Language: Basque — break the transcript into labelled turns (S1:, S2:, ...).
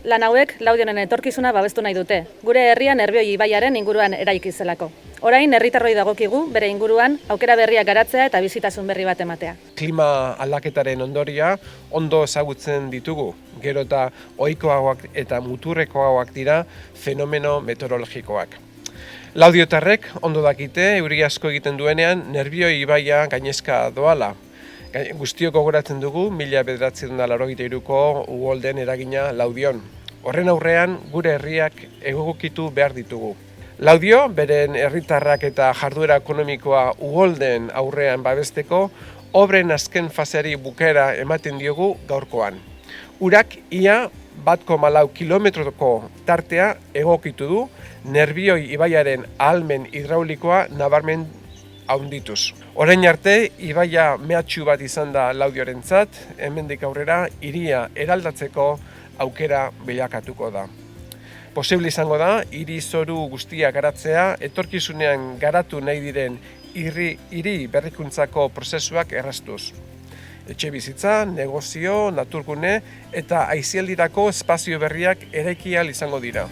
S1: Lan hauek Laudionen etorkizuna babestu nahi dute. Gure herria Nerbioi ibaiaren inguruan eraiki zelako. Orain herritarroi dagokigu bere inguruan aukera berriak garatzea eta bizitasun berri bat ematea.
S2: Klima aldaketaren ondoria ondo ezagutzen ditugu. Gero eta ohikoagoak eta muturrekoagoak dira fenomeno meteorologikoak. Laudiotarrek ondo dakite euri asko egiten duenean Nerbioi ibaia gainezka doala. Guztiok gogoratzen dugu 1983ko uholden eragina Laudion. Horren aurrean gure herriak egokitu behar ditugu. Laudio, beren herritarrak eta jarduera ekonomikoa uholden aurrean babesteko, obren azken faseari bukaera ematen diogu gaurkoan. Urak ia 1,4 kilometroko tartea egokitu du Nerbioi ibaiaren ahalmen hidraulikoa nabarmen haundituz. Orain arte, ibaia mehatxu bat izan da Laudiorentzat, hemendik aurrera hiria eraldatzeko aukera bilakatuko da. Posible izango da, hiri zoru guztia garatzea, etorkizunean garatu nahi diren hiri berrikuntzako prozesuak erraztuz. Etxebizitza, negozio, naturgune eta aisialdirako espazio berriak eraiki ahal izango dira.